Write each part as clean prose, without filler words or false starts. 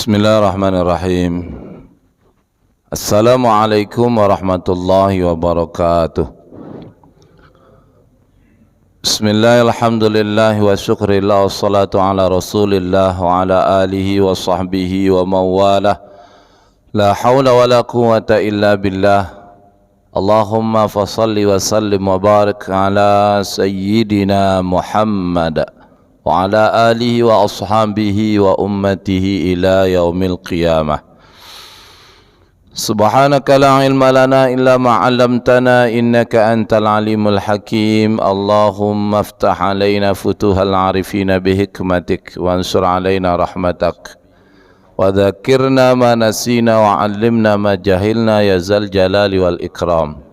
Bismillahirrahmanirrahim. Assalamualaikum warahmatullahi wabarakatuh. Bismillahirrahmanirrahim wa syukrillah wassalatu ala rasulillah wa ala alihi wa sahbihi wa mawalah. La hawla wa la quwata illa billah. Allahumma fasalli wa sallim wa barik ala sayyidina Muhammad wa ala alihi wa ashabihi wa ummatihi ila yaumil qiyamah. Subhanaka la ilma lana illa ma 'allamtana innaka antal alimul hakim. Allahumma iftah alaina futuhal arifina bihikmatik wa ansur alaina rahmatak wa dzakirna ma nasina wa 'allimna ma jahilna ya zal jalali wal ikram.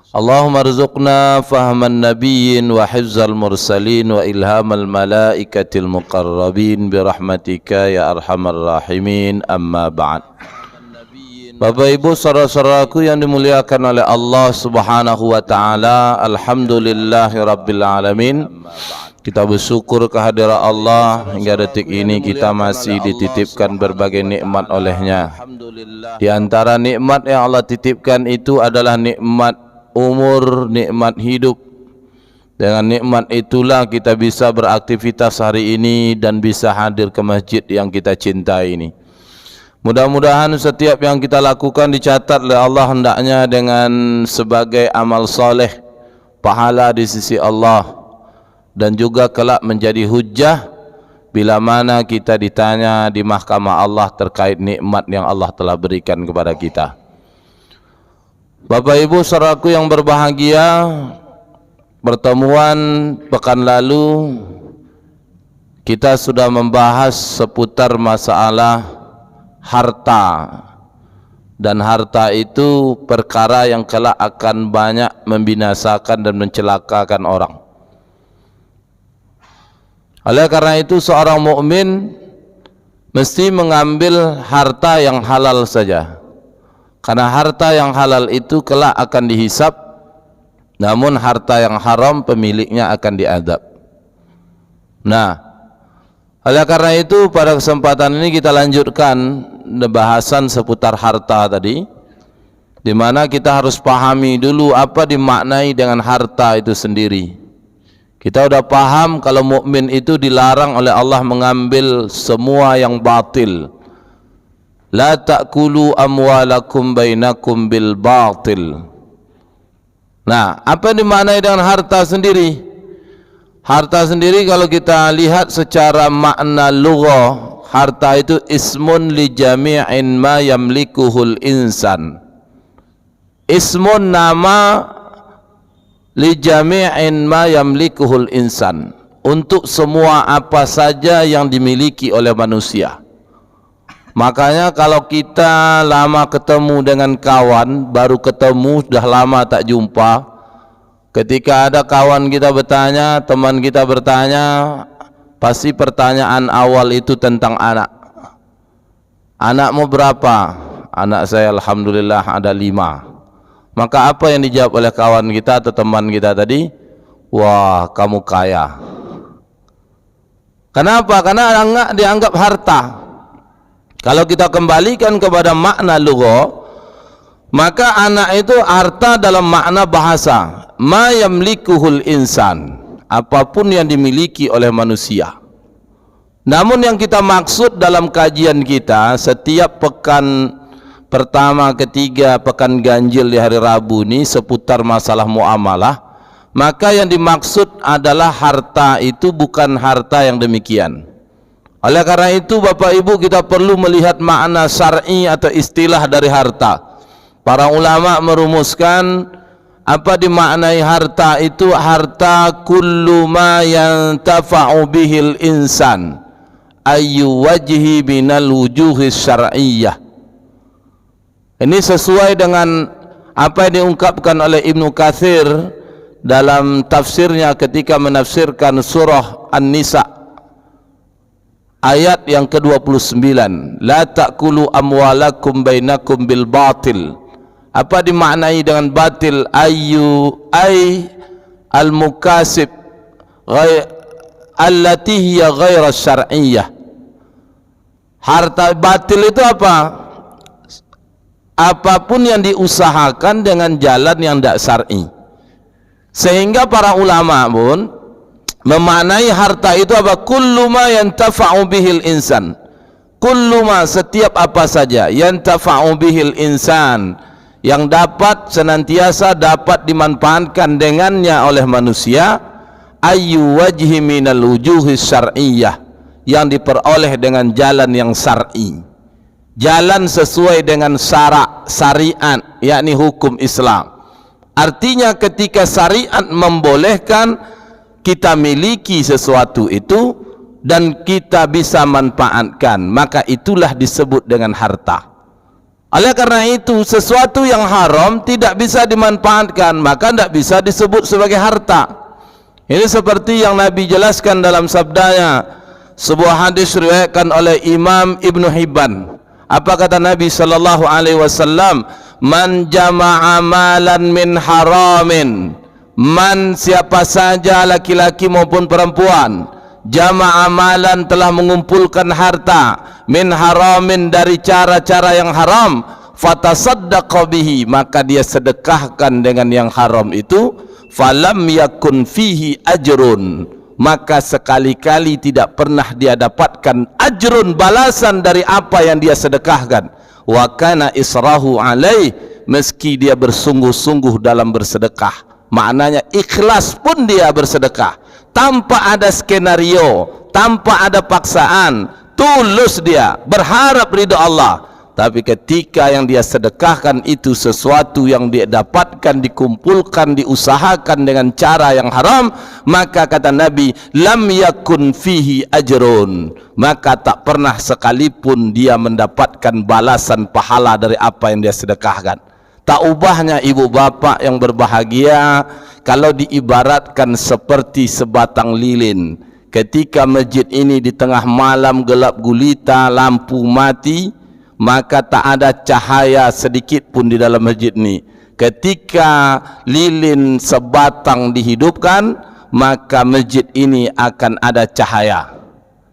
Allahumma rzuqna fahman nabiyyin wa hifzal mursalin wa ilhamal malaikatil muqarrabin birahmatika ya arhamar rahimin, amma ba'd. Bapak Ibu saudara-saudaraku yang dimuliakan oleh Allah Subhanahu wa taala, alhamdulillahi rabbil alamin. Kita bersyukur kehadirat Allah hingga detik ini kita masih dititipkan berbagai nikmat olehnya. Di antara nikmat yang Allah titipkan itu adalah nikmat umur, nikmat hidup. Dengan nikmat itulah kita bisa beraktivitas hari ini dan bisa hadir ke masjid yang kita cintai ini. Mudah-mudahan setiap yang kita lakukan dicatat oleh Allah hendaknya dengan sebagai amal soleh, pahala di sisi Allah, dan juga kelak menjadi hujjah bila mana kita ditanya di mahkamah Allah terkait nikmat yang Allah telah berikan kepada kita. Bapak Ibu saudaraku yang berbahagia, pertemuan pekan lalu kita sudah membahas seputar masalah harta, dan harta itu perkara yang kelak akan banyak membinasakan dan mencelakakan orang. Oleh karena itu seorang mukmin mesti mengambil harta yang halal saja, karena harta yang halal itu kelak akan dihisab, namun harta yang haram pemiliknya akan diazab. Nah, oleh karena itu pada kesempatan ini kita lanjutkan bahasan seputar harta tadi, di mana kita harus pahami dulu apa dimaknai dengan harta itu sendiri. Kita sudah paham kalau mukmin itu dilarang oleh Allah mengambil semua yang batil. La ta'kulu amwalakum bainakum bil batil. Nah, apa dimaknai dengan harta sendiri? Harta sendiri kalau kita lihat secara makna lughah, harta itu ismun li jami'in ma yamlikuhul insan. Ismun, nama, li jami'in ma yamlikuhul insan, untuk semua apa saja yang dimiliki oleh manusia. Makanya kalau kita lama ketemu dengan kawan, baru ketemu sudah lama tak jumpa, ketika ada kawan kita bertanya, teman kita bertanya, pasti pertanyaan awal itu tentang anak. Anakmu berapa? Anak saya alhamdulillah ada 5. Maka apa yang dijawab oleh kawan kita atau teman kita tadi? Wah, kamu kaya. Kenapa? Karena anak dianggap harta. Kalau kita kembalikan kepada makna lughah, maka anak itu harta dalam makna bahasa, ma yamlikuhul insan, apapun yang dimiliki oleh manusia. Namun yang kita maksud dalam kajian kita setiap pekan pertama, ketiga, pekan ganjil di hari Rabu ini seputar masalah muamalah, maka yang dimaksud adalah harta itu bukan harta yang demikian. Oleh karena itu Bapak Ibu kita perlu melihat makna syar'i atau istilah dari harta. Para ulama merumuskan apa dimaknai harta itu, harta kullu ma yantafa'u bihil insan ayyu wajhi binal wujuhis syar'iyyah. Ini sesuai dengan apa yang diungkapkan oleh Ibnu Katsir dalam tafsirnya ketika menafsirkan surah An-Nisa ayat yang ke-29, la ta'kulu amwalakum bainakum bil batil. Apa dimaknai dengan batil? Ay al mukasib allati hiya ghaira syar'iyyah, Harta batil itu apa? Apapun yang diusahakan dengan jalan yang tidak syar'i. Sehingga para ulama pun memaknai harta itu apa? Kullu ma yantafa'u bihil insan. Kullu ma, setiap apa saja, yantafa'u bihil insan, yang dapat senantiasa dapat dimanfaatkan dengannya oleh manusia, ayyu wajhi minal wujuhis syar'iyyah, yang diperoleh dengan jalan yang syar'i, jalan sesuai dengan syariat, yakni hukum Islam. Artinya ketika syariat membolehkan kita miliki sesuatu itu dan kita bisa manfaatkan, maka itulah disebut dengan harta. Oleh karena itu, sesuatu yang haram tidak bisa dimanfaatkan, maka tidak bisa disebut sebagai harta. Ini seperti yang Nabi jelaskan dalam sabdanya, sebuah hadis riwayatkan oleh Imam Ibnu Hibban. Apa kata Nabi sallallahu alaihi wasallam? Man jama'a malan min haramin. Man, siapa saja laki-laki maupun perempuan, jama'a malan, telah mengumpulkan harta, min haramin, dari cara-cara yang haram, fatasaddaqa bihi, maka dia sedekahkan dengan yang haram itu, falam yakun fihi ajrun, maka sekali-kali tidak pernah dia dapatkan ajrun, balasan dari apa yang dia sedekahkan. Wa kana israhu alaih, meski dia bersungguh-sungguh dalam bersedekah, maknanya ikhlas pun dia bersedekah, tanpa ada skenario, tanpa ada paksaan, tulus dia berharap ridha Allah. Tapi ketika yang dia sedekahkan itu sesuatu yang dia dapatkan, dikumpulkan, diusahakan dengan cara yang haram, maka kata Nabi, lam yakun fihi ajrun, maka tak pernah sekalipun dia mendapatkan balasan pahala dari apa yang dia sedekahkan. Tak ubahnya ibu bapak yang berbahagia kalau diibaratkan seperti sebatang lilin. Ketika masjid ini di tengah malam gelap gulita, lampu mati, maka tak ada cahaya sedikit pun di dalam masjid ini. Ketika lilin sebatang dihidupkan, maka masjid ini akan ada cahaya.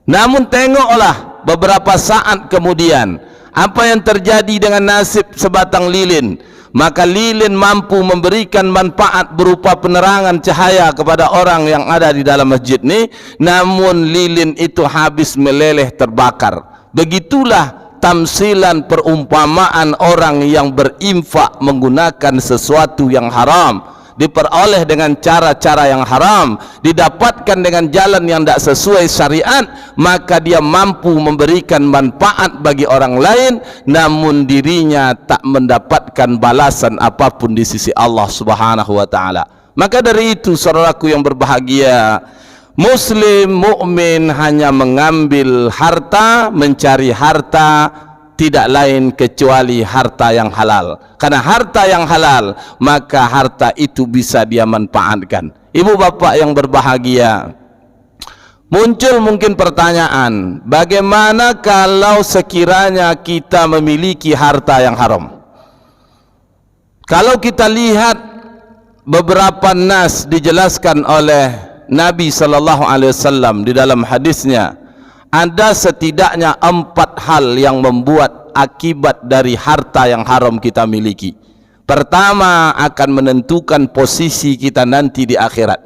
Namun tengoklah beberapa saat kemudian apa yang terjadi dengan nasib sebatang lilin. Maka lilin mampu memberikan manfaat berupa penerangan cahaya kepada orang yang ada di dalam masjid ini, namun lilin itu habis meleleh terbakar. Begitulah tamsilan perumpamaan orang yang berinfak menggunakan sesuatu yang haram, diperoleh dengan cara-cara yang haram, didapatkan dengan jalan yang tidak sesuai syariat, maka dia mampu memberikan manfaat bagi orang lain, namun dirinya tak mendapatkan balasan apapun di sisi Allah Subhanahu wa taala. Maka dari itu, saudaraku yang berbahagia, muslim mukmin hanya mengambil harta, mencari harta, tidak lain kecuali harta yang halal. Karena harta yang halal, maka harta itu bisa dia manfaatkan. Ibu bapak yang berbahagia, muncul mungkin pertanyaan, bagaimana kalau sekiranya kita memiliki harta yang haram? Kalau kita lihat beberapa nas dijelaskan oleh Nabi sallallahu alaihi wasallam di dalam hadisnya, ada setidaknya 4 hal yang membuat akibat dari harta yang haram kita miliki. Pertama, akan menentukan posisi kita nanti di akhirat.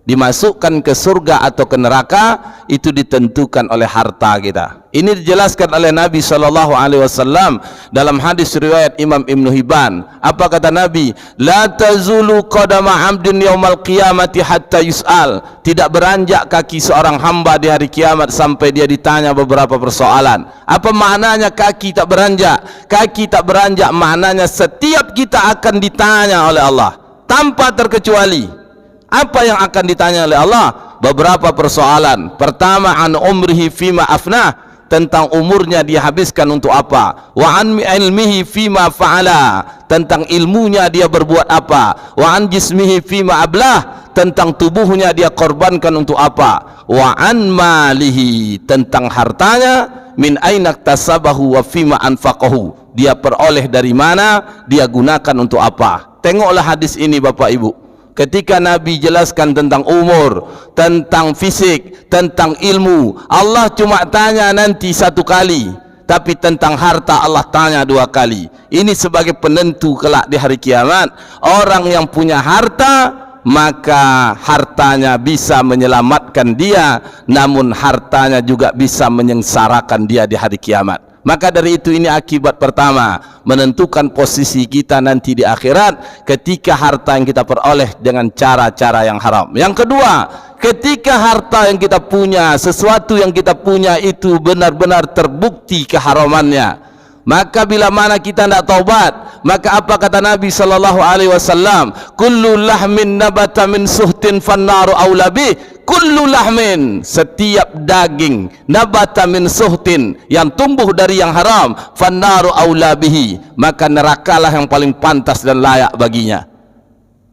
Dimasukkan ke surga atau ke neraka itu ditentukan oleh harta kita. Ini dijelaskan oleh Nabi sallallahu alaihi wasallam dalam hadis riwayat Imam Ibnu Hibban. Apa kata Nabi? La tazulu qadama 'abdin yaumal qiyamati hatta yus'al. Tidak beranjak kaki seorang hamba di hari kiamat sampai dia ditanya beberapa persoalan. Apa maknanya kaki tak beranjak? Kaki tak beranjak maknanya setiap kita akan ditanya oleh Allah tanpa terkecuali. Apa yang akan ditanya oleh Allah? Beberapa persoalan. Pertama, an umrihi fima afnah, tentang umurnya dia habiskan untuk apa. Wa an ilmihi fima fa'ala, tentang ilmunya dia berbuat apa. Wa an jismihi fima ablah, tentang tubuhnya dia korbankan untuk apa. Wa an malihi, tentang hartanya, min aina iktasabahu wa fima anfaqahu, dia peroleh dari mana, dia gunakan untuk apa. Tengoklah hadis ini Bapak Ibu. Ketika Nabi jelaskan tentang umur, tentang fisik, tentang ilmu, Allah cuma tanya nanti satu kali, tapi tentang harta Allah tanya dua kali. Ini sebagai penentu kelak di hari kiamat. Orang yang punya harta, maka hartanya bisa menyelamatkan dia, namun hartanya juga bisa menyengsarakan dia di hari kiamat. Maka dari itu, ini akibat pertama menentukan posisi kita nanti di akhirat, ketika harta yang kita peroleh dengan cara-cara yang haram. Yang kedua, ketika harta yang kita punya, sesuatu yang kita punya itu benar-benar terbukti keharamannya, maka bila mana kita tidak taubat, maka apa kata Nabi sallallahu alaihi wasallam? Kullu lahmin nabata min suhtin fannaru aula bih. Kullu lahmin, setiap daging, nabata min suhtin, yang tumbuh dari yang haram, fannaru aula bihi, maka nerakalah yang paling pantas dan layak baginya.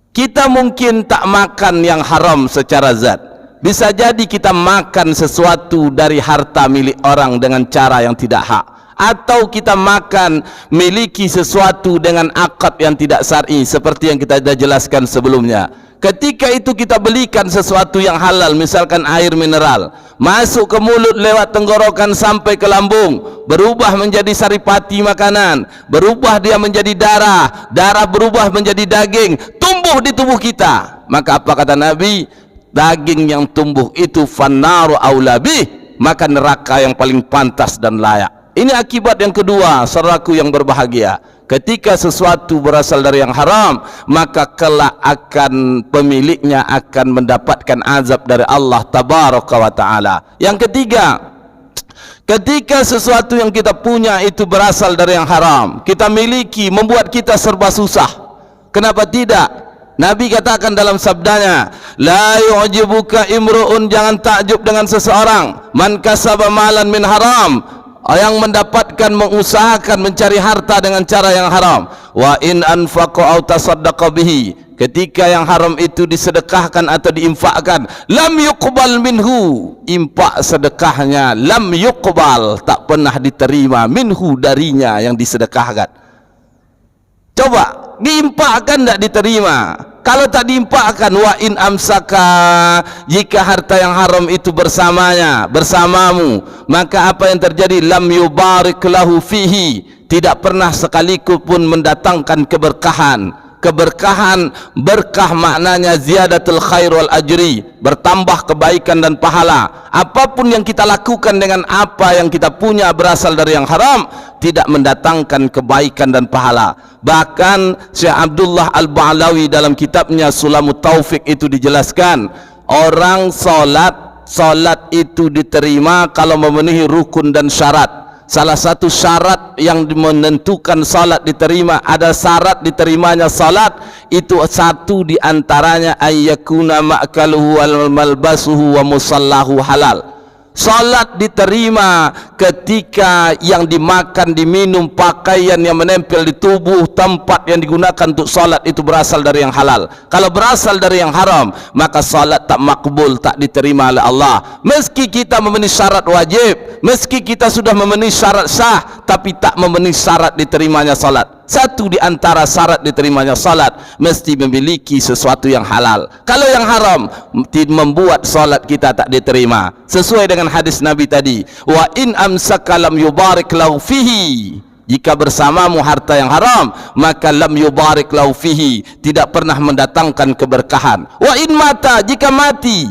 Kita mungkin tak makan yang haram secara zat. Bisa jadi kita makan sesuatu dari harta milik orang dengan cara yang tidak hak, atau kita makan miliki sesuatu dengan akad yang tidak syar'i, seperti yang kita sudah jelaskan sebelumnya. Ketika itu kita belikan sesuatu yang halal, misalkan air mineral, masuk ke mulut lewat tenggorokan sampai ke lambung, berubah menjadi saripati makanan, berubah dia menjadi darah, darah berubah menjadi daging, tumbuh di tubuh kita. Maka apa kata Nabi? Daging yang tumbuh itu fannaru aula bih, maka neraka yang paling pantas dan layak. Ini akibat yang kedua, saudaraku yang berbahagia. Ketika sesuatu berasal dari yang haram, maka kelak akan pemiliknya akan mendapatkan azab dari Allah tabaraka wa ta'ala. Yang ketiga, ketika sesuatu yang kita punya itu berasal dari yang haram, kita miliki, membuat kita serba susah. Kenapa tidak? Nabi katakan dalam sabdanya, la yu'jibuka imru'un, jangan takjub dengan seseorang, man kasaba malan min haram, yang mendapatkan, mengusahakan mencari harta dengan cara yang haram. Wa in anfaqa aw tasaddaqa bihi, ketika yang haram itu disedekahkan atau diinfakkan, lam yuqbal minhu, infak sedekahnya lam yuqbal, tak pernah diterima, minhu, darinya yang disedekahkan. Coba diinfakkan tidak diterima. Kalau tak diinfakkan, wa in amsaka, jika harta yang haram itu bersamanya, bersamamu, maka apa yang terjadi? Lam yubarik lahu fihi, tidak pernah sekalipun mendatangkan keberkahan. Keberkahan, berkah maknanya ziyadatul khair wal ajri, bertambah kebaikan dan pahala. Apapun yang kita lakukan dengan apa yang kita punya berasal dari yang haram, tidak mendatangkan kebaikan dan pahala. Bahkan Syekh Abdullah Al-Ba'lawi dalam kitabnya Sulamut Taufiq itu dijelaskan, orang solat itu diterima kalau memenuhi rukun dan syarat. Salah satu syarat yang menentukan salat diterima, ada syarat diterimanya salat itu, satu di antaranya ayyakuna ma'kaluhu wal malbasuhu wa musallahu halal. Salat diterima ketika yang dimakan, diminum, pakaian yang menempel di tubuh, tempat yang digunakan untuk salat itu berasal dari yang halal. Kalau berasal dari yang haram, maka salat tak makbul, tak diterima oleh Allah. Meski kita memenuhi syarat wajib, meski kita sudah memenuhi syarat sah, tapi tak memenuhi syarat diterimanya salat. Satu di antara syarat diterimanya salat, mesti memiliki sesuatu yang halal. Kalau yang haram membuat salat kita tak diterima. Sesuai dengan hadis Nabi tadi, wa in amsaka lam yubarik lahu fihi, jika bersamamu harta yang haram, maka lam yubarik lahu fihi, tidak pernah mendatangkan keberkahan. Wa in mata, jika mati,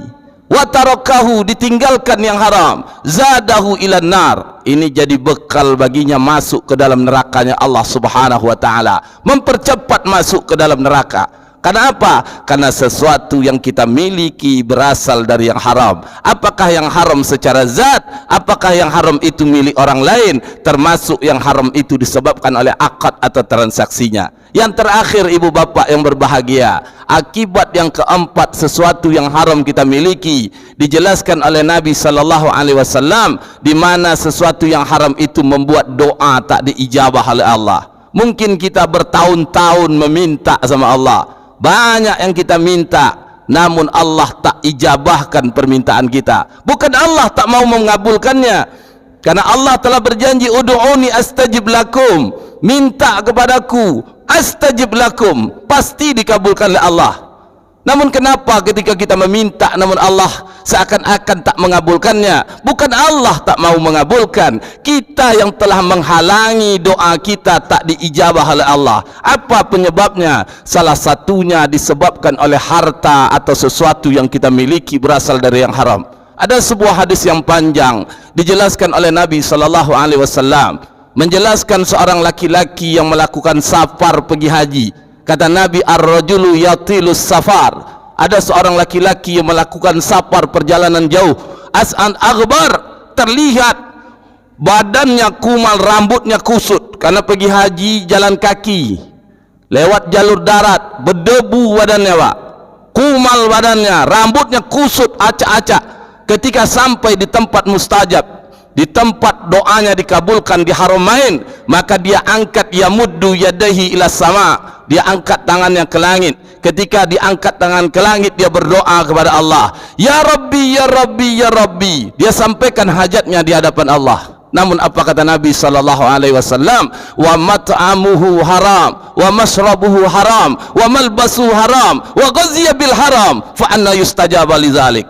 wa tarakahu, ditinggalkan yang haram, zadahu ilan nar, ini jadi bekal baginya masuk ke dalam nerakanya Allah subhanahu wa ta'ala, mempercepat masuk ke dalam neraka. Karena apa? Karena sesuatu yang kita miliki berasal dari yang haram. Apakah yang haram secara zat? Apakah yang haram itu milik orang lain? Termasuk yang haram itu disebabkan oleh akad atau transaksinya. Yang terakhir, ibu bapak yang berbahagia, akibat yang keempat sesuatu yang haram kita miliki dijelaskan oleh Nabi sallallahu alaihi wasallam, di mana sesuatu yang haram itu membuat doa tak diijabah oleh Allah. Mungkin kita bertahun-tahun meminta sama Allah, banyak yang kita minta, namun Allah tak ijabahkan permintaan kita. Bukan Allah tak mau mengabulkannya, karena Allah telah berjanji, ud'uni astajib lakum, minta kepadaku, astajib lakum, pasti dikabulkan oleh Allah. Namun kenapa ketika kita meminta namun Allah seakan-akan tak mengabulkannya? Bukan Allah tak mau mengabulkan, kita yang telah menghalangi doa kita tak diijabah oleh Allah. Apa penyebabnya? Salah satunya disebabkan oleh harta atau sesuatu yang kita miliki berasal dari yang haram. Ada sebuah hadis yang panjang dijelaskan oleh Nabi SAW, menjelaskan seorang laki-laki yang melakukan safar pergi haji. Kata Nabi, ar-rajulu yatilus safar. Ada seorang laki-laki yang melakukan safar perjalanan jauh. As'an aghbar, terlihat badannya kumal, rambutnya kusut karena pergi haji jalan kaki, lewat jalur darat, berdebu badannya, Pak. Kumal badannya, rambutnya kusut, acak-acak. Ketika sampai di tempat mustajab, di tempat doanya dikabulkan di Haramain, maka dia angkat yamuddu yadaihi ila sama, dia angkat tangannya ke langit. Ketika diangkat tangan ke langit, dia berdoa kepada Allah, ya Rabbi, ya Rabbi, ya Rabbi. Dia sampaikan hajatnya di hadapan Allah. Namun apa kata Nabi SAW? Wa mat'amuhu haram, wa mashrabuhu haram, wa malbasuhu haram, wa ghaziya bil haram, fa anna yustajaba lidzalik.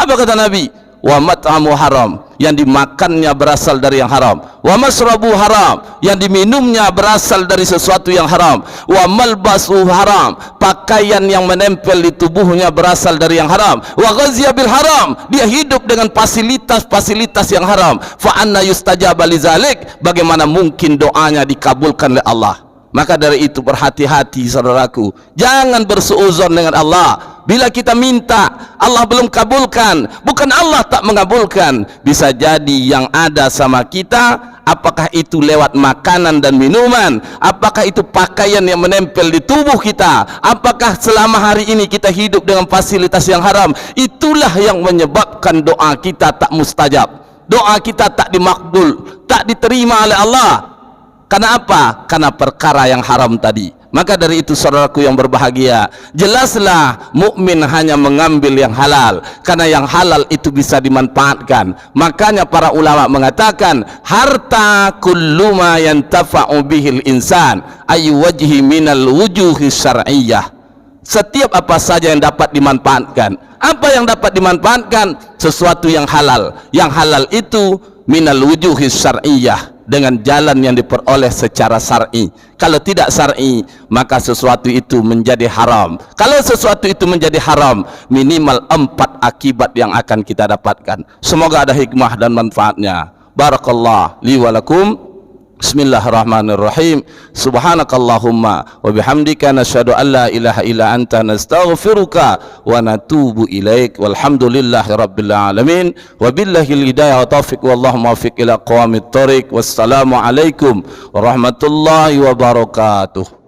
Apa kata Nabi? Wa mat'amu haram, yang dimakannya berasal dari yang haram. Wa masrabu haram, yang diminumnya berasal dari sesuatu yang haram. Wa malbasu haram, pakaian yang menempel di tubuhnya berasal dari yang haram. Wa ghaziya bil haram, dia hidup dengan fasilitas-fasilitas yang haram. Fa anna yustajaba lidzalik, bagaimana mungkin doanya dikabulkan oleh Allah? Maka dari itu berhati-hati saudaraku, jangan bersuuzon dengan Allah. Bila kita minta Allah belum kabulkan, bukan Allah tak mengabulkan. Bisa jadi yang ada sama kita, apakah itu lewat makanan dan minuman, apakah itu pakaian yang menempel di tubuh kita, apakah selama hari ini kita hidup dengan fasilitas yang haram, itulah yang menyebabkan doa kita tak mustajab, doa kita tak dimakbul, tak diterima oleh Allah. Karena apa? Karena perkara yang haram tadi. Maka dari itu saudaraku yang berbahagia, jelaslah mukmin hanya mengambil yang halal, karena yang halal itu bisa dimanfaatkan. Makanya para ulama mengatakan, harta kullu ma yantafa'u bihil insan ay wajhi minal wujuhi syar'iyyah. Setiap apa saja yang dapat dimanfaatkan. Apa yang dapat dimanfaatkan? Sesuatu yang halal. Yang halal itu minal wujuhi syar'iyyah, dengan jalan yang diperoleh secara syar'i. Kalau tidak syar'i, maka sesuatu itu menjadi haram. Kalau sesuatu itu menjadi haram, minimal 4 akibat yang akan kita dapatkan. Semoga ada hikmah dan manfaatnya. Barakallah li wa lakum. Bismillahirrahmanirrahim. Subhanakallahumma wa bihamdika nasyhadu an la ilaha illa anta nastaghfiruka wa natubu ilaik. Walhamdulillahi rabbil alamin. Wabillahil hidayah wa taufiq wallahu muwaffiq ila aqwamit thoriq. Wassalamu alaikum warahmatullahi wabarakatuh.